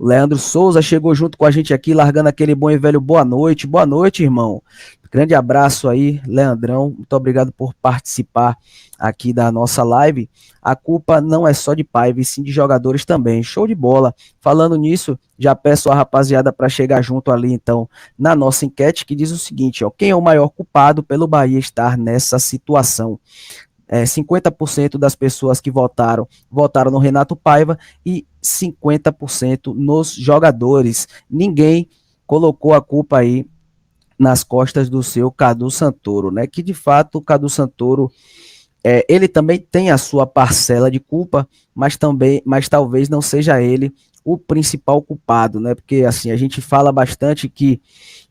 O Leandro Souza chegou junto com a gente aqui, largando aquele bom e velho boa noite. Boa noite, irmão. Grande abraço aí, Leandrão. Muito obrigado por participar aqui da nossa live. A culpa não é só de Paiva, e sim de jogadores também. Show de bola. Falando nisso, já peço a rapaziada para chegar junto ali, então, na nossa enquete, que diz o seguinte, ó, quem é o maior culpado pelo Bahia estar nessa situação? 50% das pessoas que votaram no Renato Paiva e 50% nos jogadores. Ninguém colocou a culpa aí nas costas do seu Cadu Santoro, né? Que de fato o Cadu Santoro ele também tem a sua parcela de culpa, mas talvez não seja ele o principal culpado, né? Porque assim, a gente fala bastante que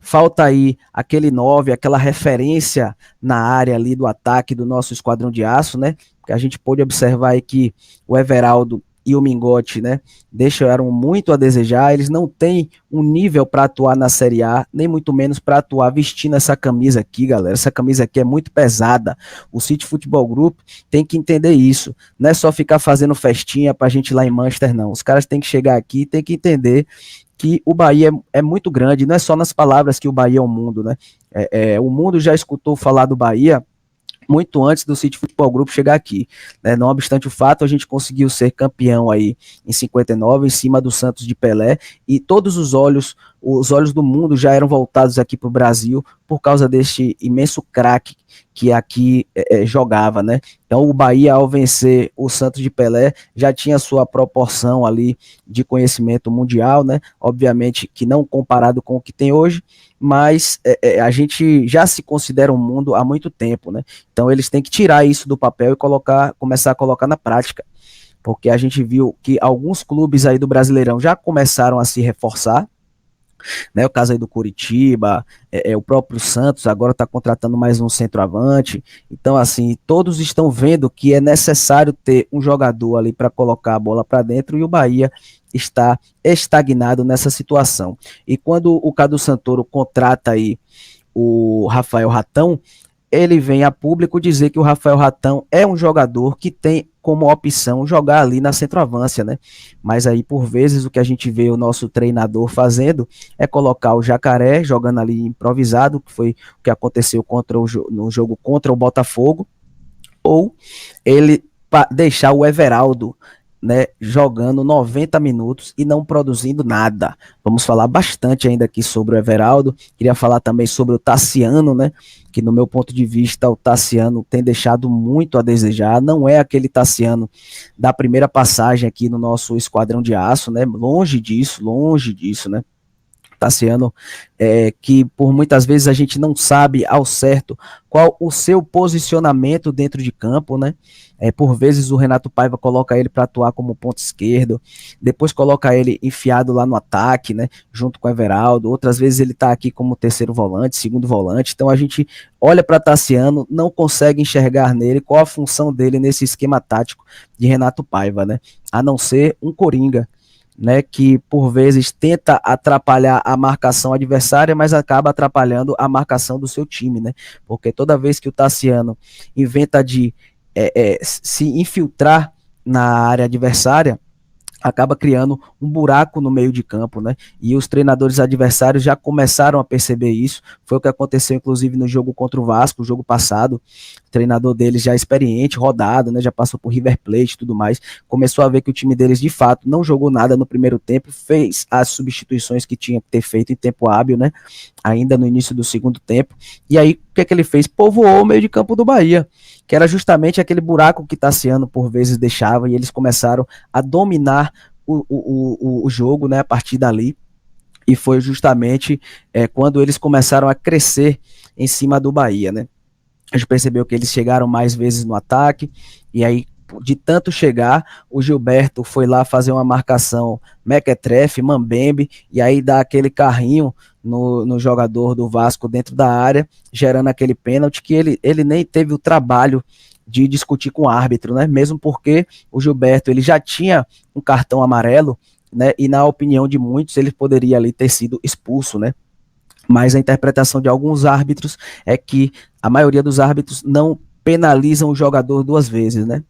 falta aí aquele 9, aquela referência na área ali do ataque do nosso esquadrão de aço, né? Porque a gente pôde observar aí que o Everaldo e o Mingote, né, deixaram muito a desejar, eles não têm um nível para atuar na Série A, nem muito menos para atuar vestindo essa camisa aqui, galera. Essa camisa aqui é muito pesada. O City Futebol Group tem que entender isso. Não é só ficar fazendo festinha pra gente ir lá em Manchester, não. Os caras têm que chegar aqui e têm que entender que o Bahia é muito grande, não é só nas palavras que o Bahia é o mundo, né? O mundo já escutou falar do Bahia muito antes do City Futebol Group chegar aqui, né? Não obstante o fato, a gente conseguiu ser campeão aí em 59, em cima do Santos de Pelé, e todos os olhos do mundo já eram voltados aqui para o Brasil por causa deste imenso craque que aqui jogava, né? Então o Bahia, ao vencer o Santos de Pelé, já tinha sua proporção ali de conhecimento mundial, né? Obviamente que não comparado com o que tem hoje, mas a gente já se considera um mundo há muito tempo, né? Então eles têm que tirar isso do papel e começar a colocar na prática, porque a gente viu que alguns clubes aí do Brasileirão já começaram a se reforçar, né? O caso aí do Curitiba, o próprio Santos agora está contratando mais um centroavante. Então, assim, todos estão vendo que é necessário ter um jogador ali para colocar a bola para dentro, e o Bahia está estagnado nessa situação. E quando o Cadu Santoro contrata aí o Rafael Ratão, ele vem a público dizer que o Rafael Ratão é um jogador que tem como opção jogar ali na centroavância, né? Mas aí, por vezes, o que a gente vê o nosso treinador fazendo é colocar o Jacaré jogando ali improvisado, que foi o que aconteceu no jogo contra o Botafogo, ou ele deixar o Everaldo, né, jogando 90 minutos e não produzindo nada. Vamos falar bastante ainda aqui sobre o Everaldo. Queria falar também sobre o Tassiano, né, que no meu ponto de vista o Tassiano tem deixado muito a desejar. Não é aquele Tassiano da primeira passagem aqui no nosso esquadrão de aço, né, longe disso, né. Tassiano, que por muitas vezes a gente não sabe ao certo qual o seu posicionamento dentro de campo, né? Por vezes o Renato Paiva coloca ele para atuar como ponto esquerdo, depois coloca ele enfiado lá no ataque, né? Junto com o Everaldo, outras vezes ele está aqui como terceiro volante, segundo volante. Então a gente olha para Tassiano, não consegue enxergar nele qual a função dele nesse esquema tático de Renato Paiva, né? A não ser um coringa, né, que por vezes tenta atrapalhar a marcação adversária, mas acaba atrapalhando a marcação do seu time, né? Porque toda vez que o Tassiano inventa de se infiltrar na área adversária, acaba criando um buraco no meio de campo, né? E os treinadores adversários já começaram a perceber isso. Foi o que aconteceu, inclusive, no jogo contra o Vasco, o jogo passado. O treinador deles já experiente, rodado, né? Já passou por River Plate e tudo mais. Começou a ver que o time deles, de fato, não jogou nada no primeiro tempo, fez as substituições que tinha que ter feito em tempo hábil, né? Ainda no início do segundo tempo. E aí, o que é que ele fez? Povoou o meio de campo do Bahia, que era justamente aquele buraco que Tassiano por vezes deixava, e eles começaram a dominar o jogo, né, a partir dali, e foi justamente quando eles começaram a crescer em cima do Bahia, né? A gente percebeu que eles chegaram mais vezes no ataque, e aí, de tanto chegar, o Gilberto foi lá fazer uma marcação mequetrefe, mambembe, e aí dá aquele carrinho no jogador do Vasco dentro da área, gerando aquele pênalti que ele nem teve o trabalho de discutir com o árbitro, né? Mesmo porque o Gilberto ele já tinha um cartão amarelo, né? E na opinião de muitos ele poderia ali ter sido expulso, né? Mas a interpretação de alguns árbitros é que a maioria dos árbitros não penalizam o jogador duas vezes, né?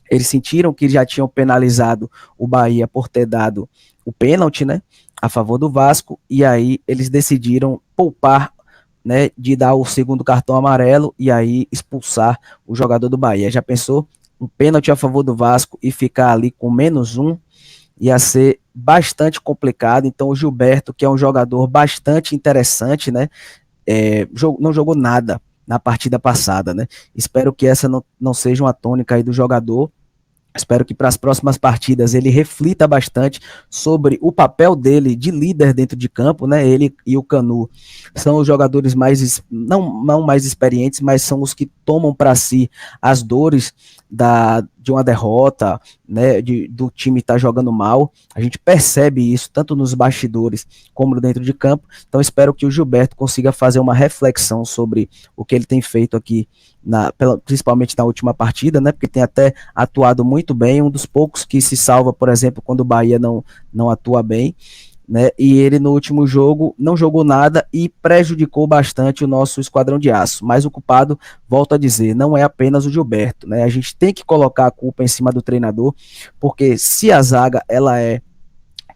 Eles sentiram que já tinham penalizado o Bahia por ter dado o pênalti, né, a favor do Vasco, e aí eles decidiram poupar, né, de dar o segundo cartão amarelo e aí expulsar o jogador do Bahia. Já pensou? Um pênalti a favor do Vasco e ficar ali com -1, ia ser bastante complicado. Então o Gilberto, que é um jogador bastante interessante, né, não jogou nada na partida passada, né? Espero que essa não seja uma tônica aí do jogador. Espero que para as próximas partidas ele reflita bastante sobre o papel dele de líder dentro de campo, né? Ele e o Canu são os jogadores mais, não mais experientes, mas são os que tomam para si as dores de uma derrota, né? Do time estar jogando mal. A gente percebe isso tanto nos bastidores como dentro de campo. Então espero que o Gilberto consiga fazer uma reflexão sobre o que ele tem feito aqui principalmente na última partida, né? Porque tem até atuado muito bem, um dos poucos que se salva, por exemplo, quando o Bahia não atua bem, né? E ele no último jogo não jogou nada e prejudicou bastante o nosso esquadrão de aço. Mas o culpado, volto a dizer, não é apenas o Gilberto, né? A gente tem que colocar a culpa em cima do treinador, porque se a zaga ela é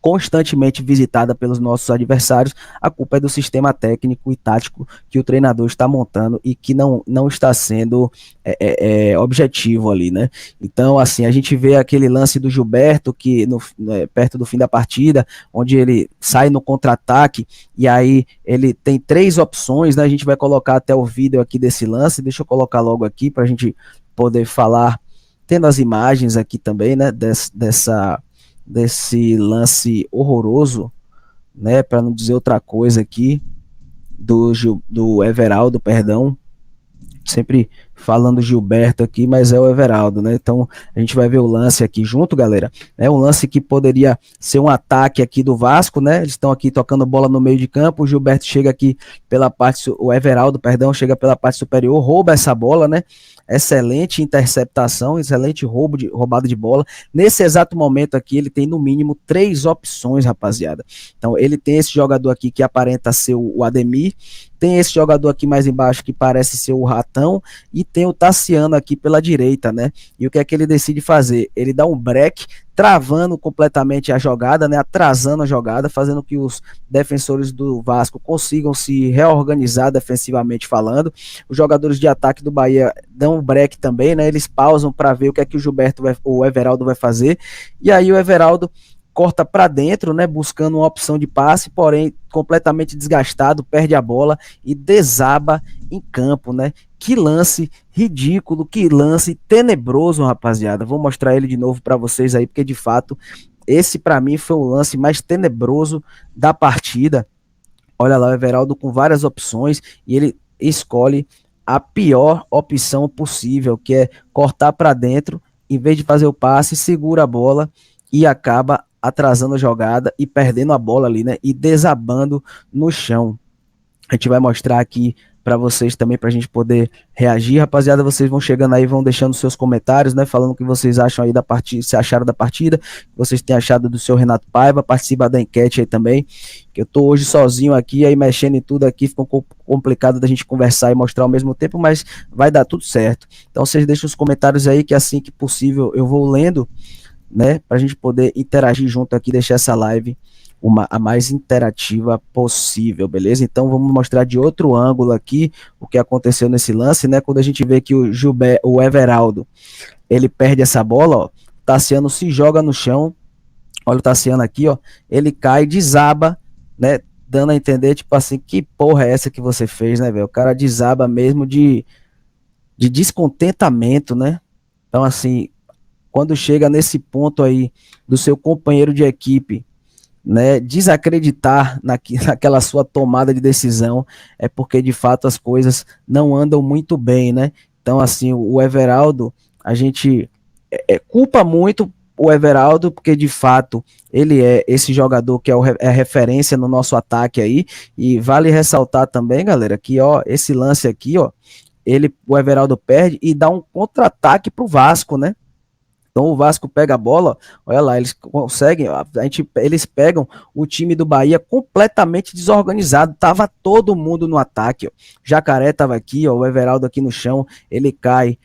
constantemente visitada pelos nossos adversários, a culpa é do sistema técnico e tático que o treinador está montando e que não está sendo objetivo ali, né? Então, assim, a gente vê aquele lance do Gilberto, que perto do fim da partida, onde ele sai no contra-ataque e aí ele tem 3 opções, né? A gente vai colocar até o vídeo aqui desse lance, deixa eu colocar logo aqui para a gente poder falar, tendo as imagens aqui também, né? Desse lance horroroso, né, para não dizer outra coisa aqui, do Everaldo, perdão, sempre falando Gilberto aqui, mas é o Everaldo, né? Então a gente vai ver o lance aqui junto, galera. É um lance que poderia ser um ataque aqui do Vasco, né? Eles estão aqui tocando bola no meio de campo. O Gilberto chega aqui pela parte, o Everaldo, perdão, chega pela parte superior, rouba essa bola, né? Excelente interceptação, excelente roubada de bola. Nesse exato momento aqui, ele tem no mínimo 3 opções, rapaziada. Então ele tem esse jogador aqui que aparenta ser o Ademir, tem esse jogador aqui mais embaixo que parece ser o Ratão e tem o Tassiano aqui pela direita, né? E o que é que ele decide fazer? Ele dá um break, travando completamente a jogada, né? Atrasando a jogada, fazendo que os defensores do Vasco consigam se reorganizar defensivamente falando. Os jogadores de ataque do Bahia dão um break também, né? Eles pausam para ver o que é que o Everaldo vai fazer. E aí o Everaldo corta para dentro, né, buscando uma opção de passe, porém completamente desgastado, perde a bola e desaba em campo, né? Que lance ridículo, que lance tenebroso, rapaziada. Vou mostrar ele de novo para vocês aí, porque de fato esse para mim foi o lance mais tenebroso da partida. Olha lá, o Everaldo com várias opções e ele escolhe a pior opção possível, que é cortar para dentro, em vez de fazer o passe, segura a bola e acaba atrasando a jogada e perdendo a bola ali, né? E desabando no chão. A gente vai mostrar aqui para vocês também, para a gente poder reagir. Rapaziada, vocês vão chegando aí, vão deixando seus comentários, né? Falando o que vocês acham aí da partida, se acharam da partida, o que vocês têm achado do seu Renato Paiva, participa da enquete aí também, que eu tô hoje sozinho aqui, aí mexendo em tudo aqui, fica um pouco complicado da gente conversar e mostrar ao mesmo tempo, mas vai dar tudo certo. Então vocês deixam os comentários aí, que assim que possível eu vou lendo, né, para a gente poder interagir junto aqui, deixar essa live a mais interativa possível, beleza? Então vamos mostrar de outro ângulo aqui o que aconteceu nesse lance, né? Quando a gente vê que o Everaldo, ele perde essa bola, ó, Tassiano se joga no chão, olha o Tassiano aqui, ó, ele cai, desaba, né? Dando a entender, tipo assim, que porra é essa que você fez, né, velho? O cara desaba mesmo de descontentamento, né? Então, assim, quando chega nesse ponto aí do seu companheiro de equipe, né, desacreditar naquela sua tomada de decisão, é porque de fato as coisas não andam muito bem, né? Então, assim, o Everaldo, a gente culpa muito o Everaldo, porque de fato ele é esse jogador que é a referência no nosso ataque aí, e vale ressaltar também, galera, que ó, esse lance aqui, ó, o Everaldo perde e dá um contra-ataque pro Vasco, né? Então o Vasco pega a bola, olha lá, eles conseguem, eles pegam o time do Bahia completamente desorganizado, tava todo mundo no ataque, ó. Jacaré tava aqui, ó, o Everaldo aqui no chão, ele cai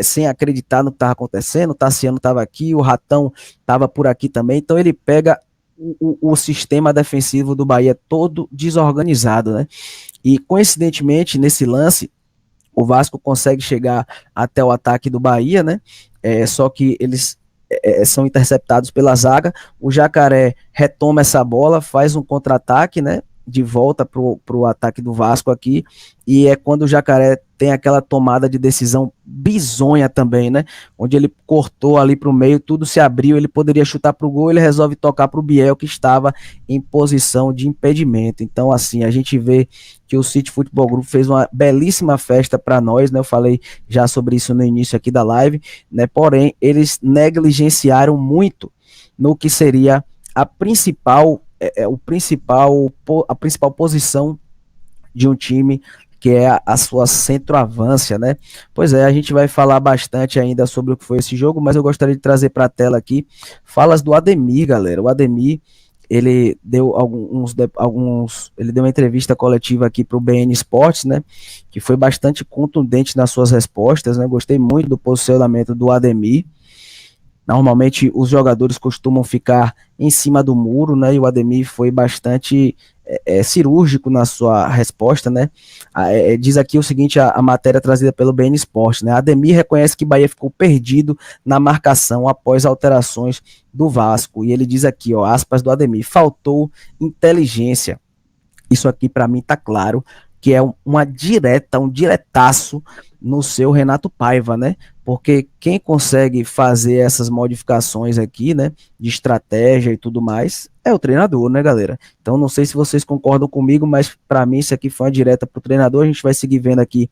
sem acreditar no que estava acontecendo, o Tassiano estava aqui, o Ratão estava por aqui também, então ele pega o sistema defensivo do Bahia todo desorganizado, né? E coincidentemente, nesse lance, o Vasco consegue chegar até o ataque do Bahia, né? Só que eles são interceptados pela zaga. O Jacaré retoma essa bola, faz um contra-ataque, né? De volta pro ataque do Vasco aqui, e é quando o Jacaré tem aquela tomada de decisão bizonha também, né? Onde ele cortou ali pro meio, tudo se abriu, ele poderia chutar pro gol, ele resolve tocar pro Biel, que estava em posição de impedimento. Então, assim, a gente vê que o City Futebol Group fez uma belíssima festa para nós, né? Eu falei já sobre isso no início aqui da live, né? Porém, eles negligenciaram muito no que seria a principal a principal posição de um time, que é a sua centroavância, né? Pois é, a gente vai falar bastante ainda sobre o que foi esse jogo, mas eu gostaria de trazer para a tela aqui falas do Ademir, galera. O Ademir, ele deu ele deu uma entrevista coletiva aqui para o BN Esportes, né? Que foi bastante contundente nas suas respostas, né? Gostei muito do posicionamento do Ademir. Normalmente os jogadores costumam ficar em cima do muro, né? E o Ademir foi bastante cirúrgico na sua resposta, né? Diz aqui o seguinte, a matéria trazida pelo BN Esporte, né? Ademir reconhece que Bahia ficou perdido na marcação após alterações do Vasco. E ele diz aqui, ó, aspas do Ademir, faltou inteligência. Isso aqui para mim tá claro que é um diretaço no seu Renato Paiva, né? Porque quem consegue fazer essas modificações aqui, né, de estratégia e tudo mais, é o treinador, né, galera? Então não sei se vocês concordam comigo, mas para mim isso aqui foi uma direta pro treinador. A gente vai seguir vendo aqui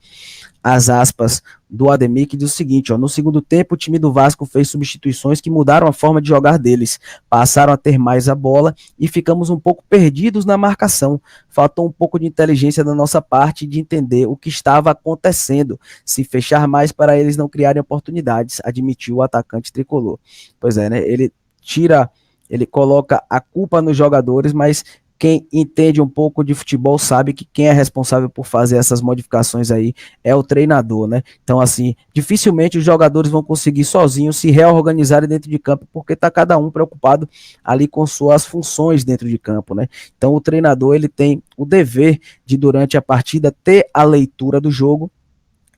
as aspas do Ademir, que diz o seguinte, ó, no segundo tempo o time do Vasco fez substituições que mudaram a forma de jogar deles, passaram a ter mais a bola e ficamos um pouco perdidos na marcação, faltou um pouco de inteligência da nossa parte de entender o que estava acontecendo, se fechar mais para eles não criarem oportunidades, admitiu o atacante tricolor. Pois é, né, ele coloca a culpa nos jogadores, mas quem entende um pouco de futebol sabe que quem é responsável por fazer essas modificações aí é o treinador, né? Então, assim, dificilmente os jogadores vão conseguir sozinhos se reorganizarem dentro de campo, porque tá cada um preocupado ali com suas funções dentro de campo, né? Então, o treinador, ele tem o dever de, durante a partida, ter a leitura do jogo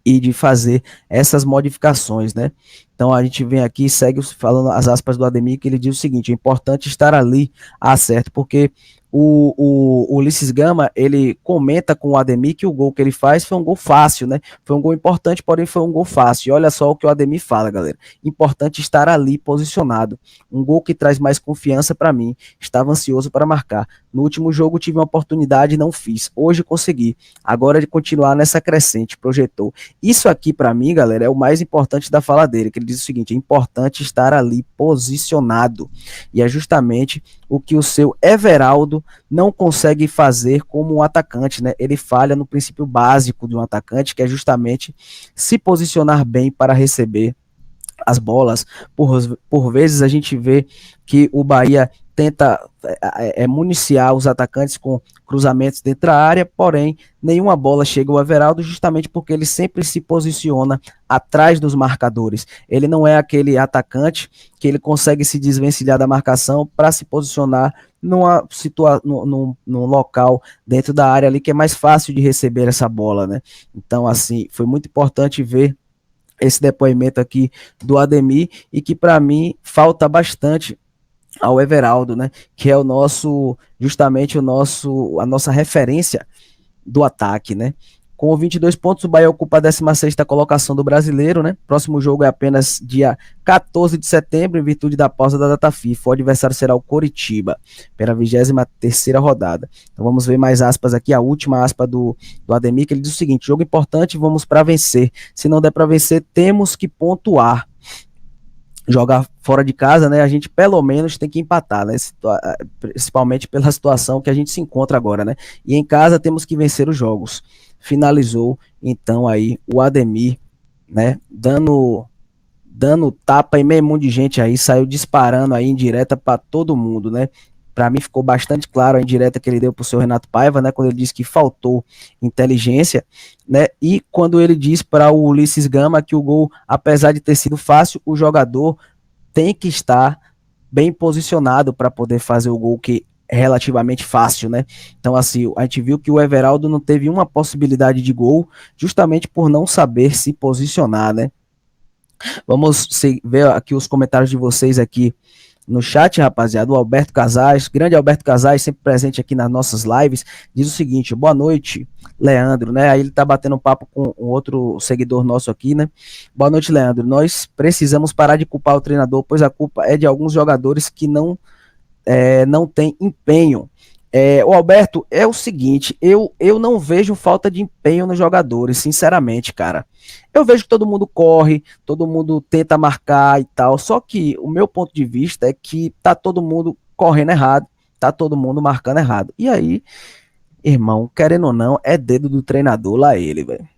e de fazer essas modificações, né? Então a gente vem aqui e segue falando as aspas do Ademir, que ele diz o seguinte, é importante estar ali certo, porque o Ulisses Gama, ele comenta com o Ademir que o gol que ele faz foi um gol fácil, né? Foi um gol importante, porém foi um gol fácil. E olha só o que o Ademir fala, galera. Importante estar ali posicionado. Um gol que traz mais confiança para mim. Estava ansioso para marcar. No último jogo tive uma oportunidade e não fiz. Hoje consegui. Agora de continuar nessa crescente, projetou. Isso aqui para mim, galera, é o mais importante da fala dele, que ele diz o seguinte, é importante estar ali posicionado. E é justamente o que o seu Everaldo não consegue fazer como um atacante, né? Ele falha no princípio básico de um atacante, que é justamente se posicionar bem para receber as bolas. Por vezes a gente vê que o Bahia tenta municiar os atacantes com cruzamentos dentro da área, porém nenhuma bola chega ao Everaldo, justamente porque ele sempre se posiciona atrás dos marcadores. Ele não é aquele atacante que ele consegue se desvencilhar da marcação para se posicionar num local dentro da área ali que é mais fácil de receber essa bola, né? Então, assim, foi muito importante ver esse depoimento aqui do Ademir e que para mim falta bastante ao Everaldo, né, que é justamente a nossa referência do ataque, né. Com 22 pontos, o Bahia ocupa a 16ª colocação do Brasileiro, né? Próximo jogo é apenas dia 14 de setembro, em virtude da pausa da data FIFA. O adversário será o Coritiba, pela 23ª rodada. Então vamos ver mais aspas aqui, a última aspa do Ademir, que ele diz o seguinte, jogo importante, vamos para vencer. Se não der para vencer, temos que pontuar. Jogar fora de casa, né, a gente pelo menos tem que empatar, né, principalmente pela situação que a gente se encontra agora, né, e em casa temos que vencer os jogos. Finalizou, então, aí, o Ademir, né, dando tapa em meio mundo de gente aí, saiu disparando aí indireta para todo mundo, né. Para mim ficou bastante claro a indireta que ele deu para o seu Renato Paiva, né, quando ele disse que faltou inteligência, né, e quando ele diz para o Ulisses Gama que o gol, apesar de ter sido fácil, o jogador tem que estar bem posicionado para poder fazer o gol que é relativamente fácil, né? Então, assim, a gente viu que o Everaldo não teve uma possibilidade de gol justamente por não saber se posicionar, né? Vamos ver aqui os comentários de vocês aqui no chat, rapaziada. O Alberto Casais, grande Alberto Casais, sempre presente aqui nas nossas lives, diz o seguinte: boa noite, Leandro, né? Aí ele tá batendo um papo com um outro seguidor nosso aqui, né? Boa noite, Leandro. Nós precisamos parar de culpar o treinador, pois a culpa é de alguns jogadores que não tem empenho. O Alberto, é o seguinte, eu não vejo falta de empenho nos jogadores, sinceramente, cara. Eu vejo que todo mundo corre, todo mundo tenta marcar e tal, só que o meu ponto de vista é que tá todo mundo correndo errado, tá todo mundo marcando errado. E aí, irmão, querendo ou não, é dedo do treinador lá ele, velho.